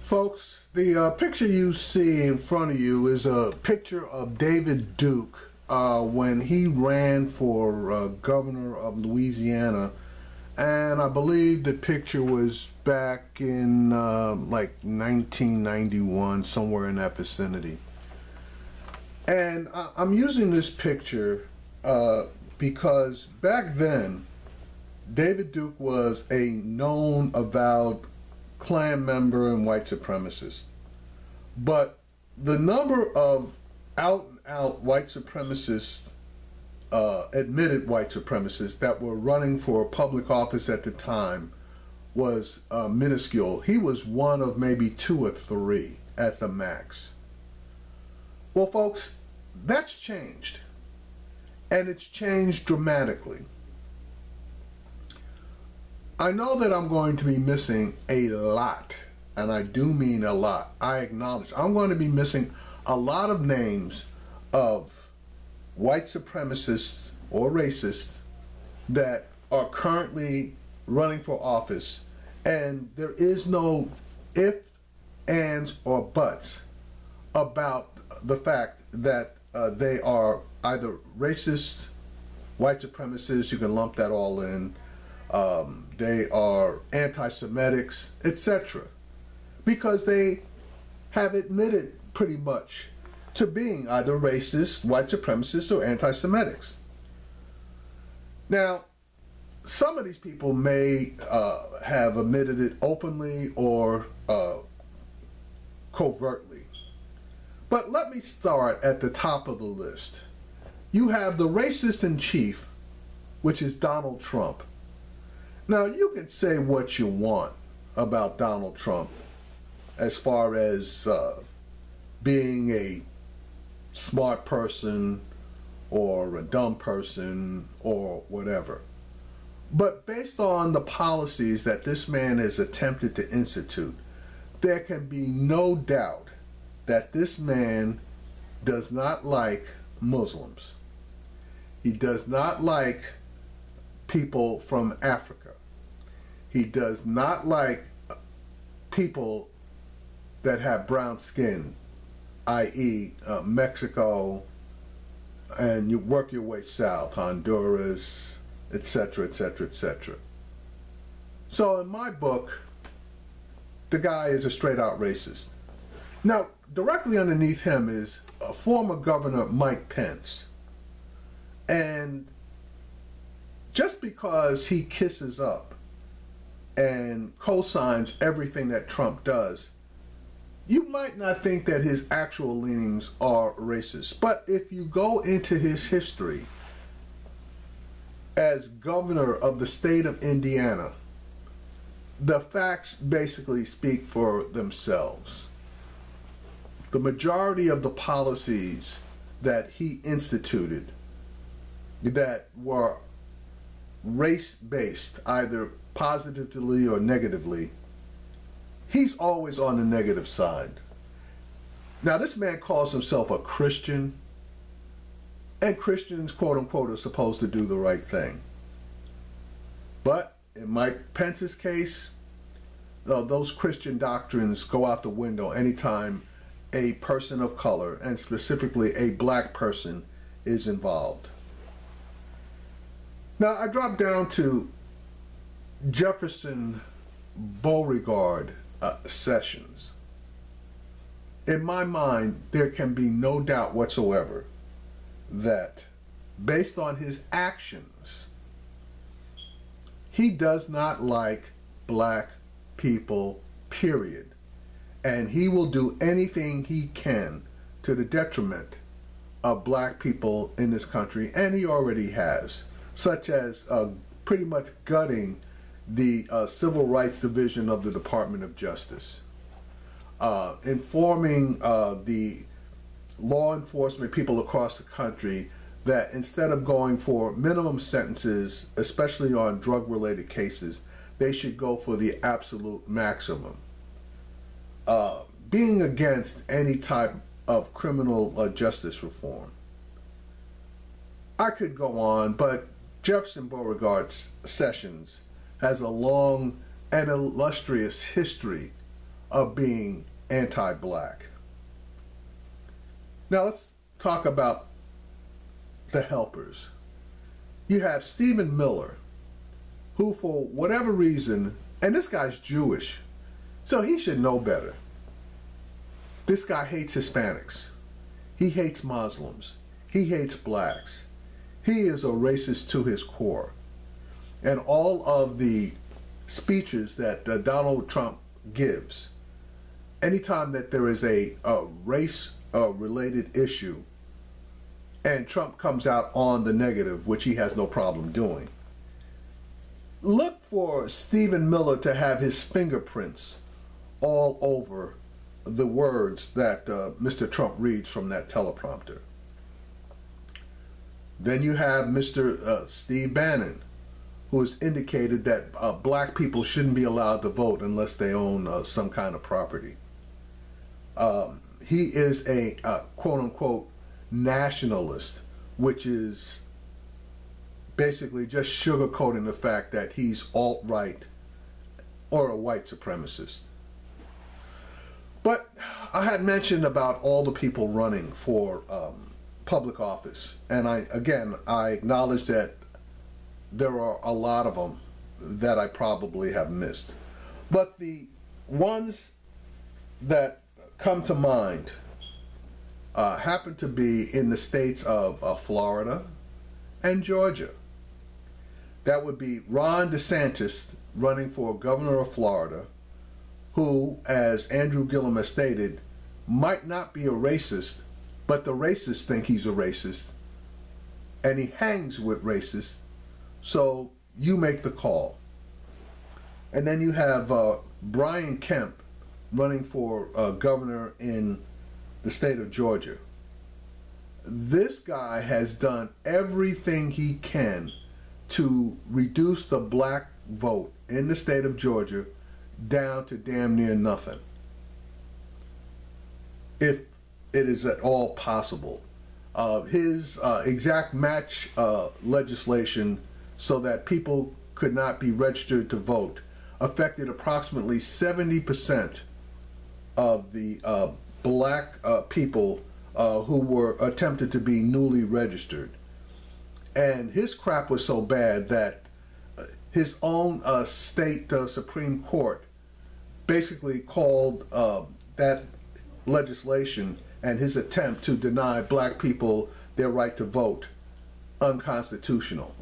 Folks, the picture you see in front of you is a picture of David Duke when he ran for governor of Louisiana, and I believe the picture was back in like 1991, somewhere in that vicinity. And I'm using this picture because back then David Duke was a known avowed Klan member and white supremacist. But the number of out-and-out white supremacists, admitted white supremacists that were running for public office at the time was minuscule. He was one of maybe 2 or 3 at the max. Well, folks, that's changed. And it's changed dramatically. I know that I'm going to be missing a lot, and I do mean a lot. I acknowledge I'm going to be missing a lot of names of white supremacists or racists that are currently running for office, and there is no ifs, ands, or buts about the fact that they are either racist, white supremacists, you can lump that all in, they are anti-Semitics, etc. Because they have admitted pretty much to being either racist, white supremacists, or anti-Semitics. Now, some of these people may have admitted it openly or covertly. But let me start at the top of the list. You have the racist in chief, which is Donald Trump. Now, you can say what you want about Donald Trump as far as being a smart person or a dumb person or whatever. But based on the policies that this man has attempted to institute, there can be no doubt that this man does not like Muslims. He does not like people from Africa. He does not like people that have brown skin, i.e. Mexico, and you work your way south, Honduras, etc., etc., etc. So in my book, the guy is a straight out racist. Now, directly underneath him is former Governor Mike Pence. And just because he kisses up and co-signs everything that Trump does, you might not think that his actual leanings are racist. But if you go into his history as governor of the state of Indiana, the facts basically speak for themselves. The majority of the policies that he instituted that were race-based, either positively or negatively, he's always on the negative side. Now, this man calls himself a Christian, and Christians, quote unquote, are supposed to do the right thing. But in Mike Pence's case, those Christian doctrines go out the window anytime a person of color, and specifically a black person, is involved. Now, I drop down to Jefferson Beauregard Sessions. In my mind, there can be no doubt whatsoever that based on his actions, he does not like black people, period. And he will do anything he can to the detriment of black people in this country, and he already has, such as pretty much gutting the Civil Rights Division of the Department of Justice, informing the law enforcement people across the country that instead of going for minimum sentences, especially on drug-related cases, they should go for the absolute maximum. Being against any type of criminal justice reform. I could go on, but Jefferson Beauregard Sessions has a long and illustrious history of being anti-black. Now let's talk about the helpers. You have Stephen Miller, who for whatever reason, and this guy's Jewish, so he should know better. This guy hates Hispanics. He hates Muslims. He hates blacks. He is a racist to his core. And all of the speeches that Donald Trump gives, anytime that there is a race-related issue, and Trump comes out on the negative, which he has no problem doing, look for Stephen Miller to have his fingerprints all over the words that Mr. Trump reads from that teleprompter. Then you have Mr. Steve Bannon, who has indicated that black people shouldn't be allowed to vote unless they own some kind of property. He is a quote-unquote nationalist, which is basically just sugarcoating the fact that he's alt-right or a white supremacist. But I had mentioned about all the people running for public office, and I acknowledge that there are a lot of them that I probably have missed. But the ones that come to mind happen to be in the states of Florida and Georgia. That would be Ron DeSantis running for governor of Florida, who, as Andrew Gillum has stated, might not be a racist, but the racists think he's a racist, and he hangs with racists, so you make the call. And then you have Brian Kemp running for governor in the state of Georgia. This guy has done everything he can to reduce the black vote in the state of Georgia down to damn near nothing, if it is at all possible. His exact match legislation so that people could not be registered to vote affected approximately 70% of the black people who were attempted to be newly registered. And his crap was so bad that his own state Supreme Court basically called that legislation and his attempt to deny black people their right to vote unconstitutional.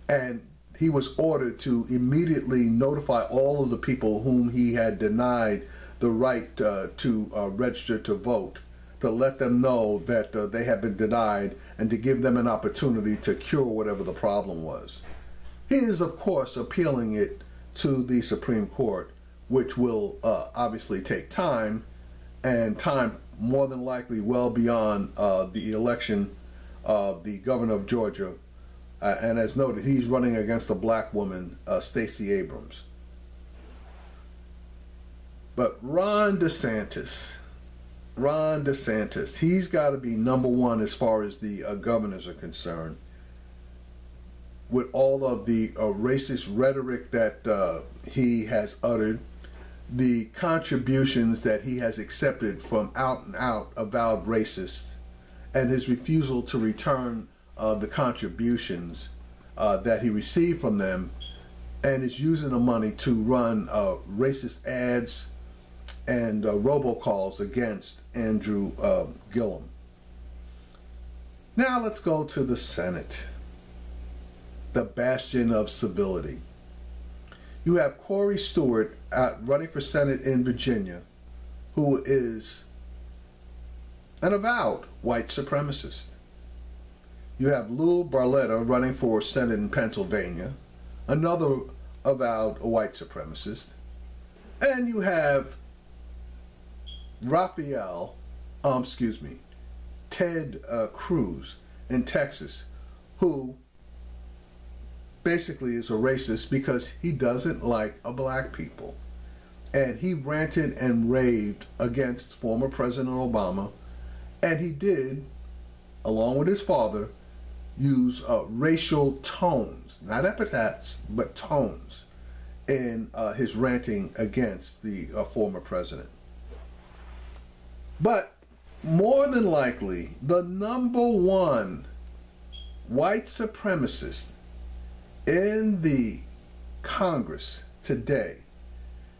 And he was ordered to immediately notify all of the people whom he had denied the right to register to vote, to let them know that they had been denied and to give them an opportunity to cure whatever the problem was. He is, of course, appealing it to the Supreme Court, which will obviously take time, and time more than likely well beyond the election of the governor of Georgia. And as noted, he's running against a black woman, Stacey Abrams. But Ron DeSantis, he's got to be number one as far as the governors are concerned. With all of the racist rhetoric that he has uttered, the contributions that he has accepted from out and out avowed racists, and his refusal to return the contributions that he received from them, and is using the money to run racist ads and robocalls against Andrew Gillum. Now let's go to the Senate, the bastion of civility. You have Corey Stewart running for Senate in Virginia, who is an avowed white supremacist. You have Lou Barletta running for Senate in Pennsylvania, another avowed white supremacist. And you have Ted Cruz in Texas, who basically is a racist because he doesn't like black people. And he ranted and raved against former President Obama, and he did, along with his father, use racial tones, not epithets, but tones, in his ranting against the former president. But more than likely, the number one white supremacist in the Congress today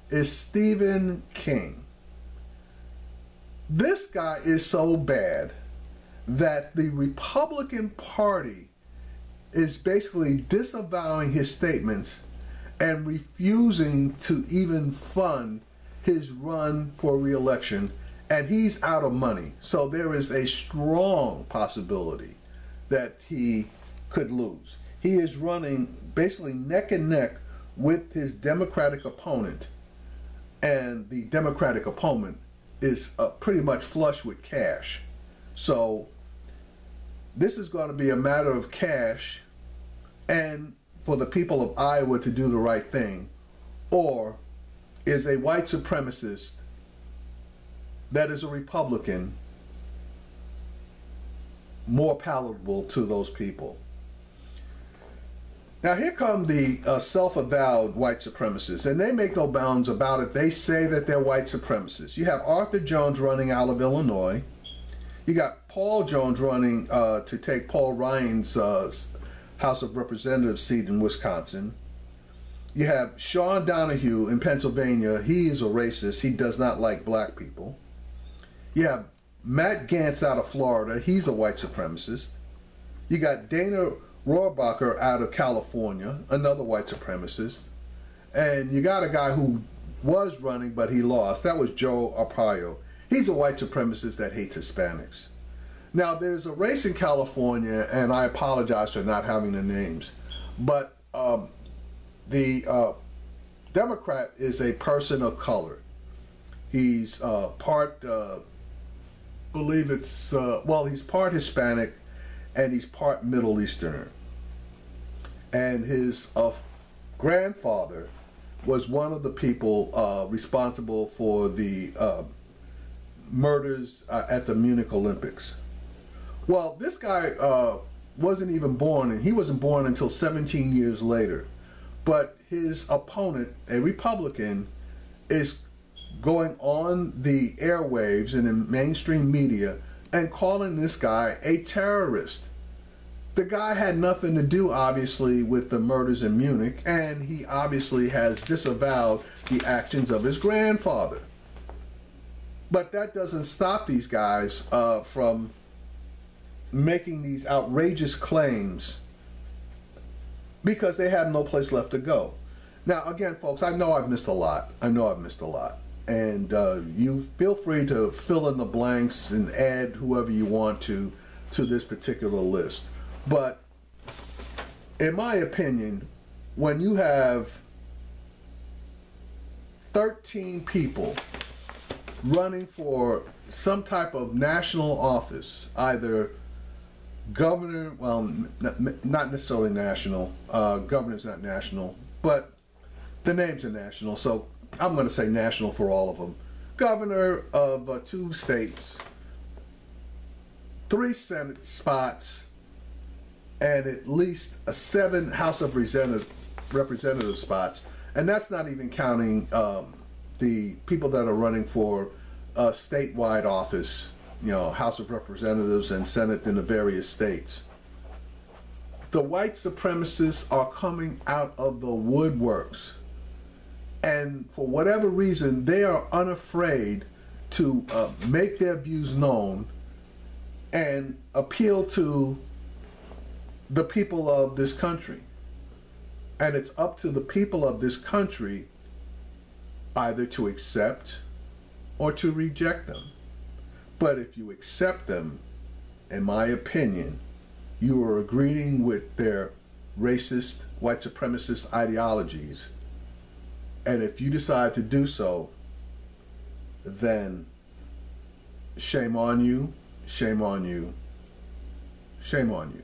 is Stephen King. This guy is so bad that the Republican Party is basically disavowing his statements and refusing to even fund his run for re-election, and he's out of money. So there is a strong possibility that he could lose. He is running basically neck and neck with his Democratic opponent, and the Democratic opponent is pretty much flush with cash. So this is going to be a matter of cash and for the people of Iowa to do the right thing, or is a white supremacist that is a Republican more palatable to those people? Now here come the self-avowed white supremacists, and they make no bounds about it. They say that they're white supremacists. You have Arthur Jones running out of Illinois. You got Paul Jones running to take Paul Ryan's House of Representatives seat in Wisconsin. You have Sean Donahue in Pennsylvania. He is a racist. He does not like black people. You have Matt Gaetz out of Florida. He's a white supremacist. You got Dana Rohrabacher out of California, another white supremacist. And you got a guy who was running, but he lost. That was Joe Arpaio. He's a white supremacist that hates Hispanics. Now, there's a race in California, and I apologize for not having the names, but the Democrat is a person of color. He's part, believe it's, well, he's part Hispanic, and he's part Middle Eastern. And his grandfather was one of the people responsible for the murders at the Munich Olympics. Well, this guy wasn't even born, and he wasn't born until 17 years later. But his opponent, a Republican, is going on the airwaves and in mainstream media and calling this guy a terrorist. The guy had nothing to do, obviously, with the murders in Munich, and he obviously has disavowed the actions of his grandfather. But that doesn't stop these guys from making these outrageous claims because they have no place left to go. Now, again, folks, I know I've missed a lot. And you feel free to fill in the blanks and add whoever you want to this particular list. But in my opinion, when you have 13 people running for some type of national office, either governor, well, not necessarily national, governor's not national, but the names are national, so I'm going to say national for all of them. Governor of 2 states, 3 Senate spots, and at least 7 House of Representative spots, and that's not even counting the people that are running for a statewide office, you know, House of Representatives and Senate in the various states. The white supremacists are coming out of the woodworks, and for whatever reason, they are unafraid to make their views known and appeal to the people of this country. And it's up to the people of this country either to accept or to reject them. But if you accept them, in my opinion, you are agreeing with their racist, white supremacist ideologies. And if you decide to do so, then shame on you, shame on you, shame on you.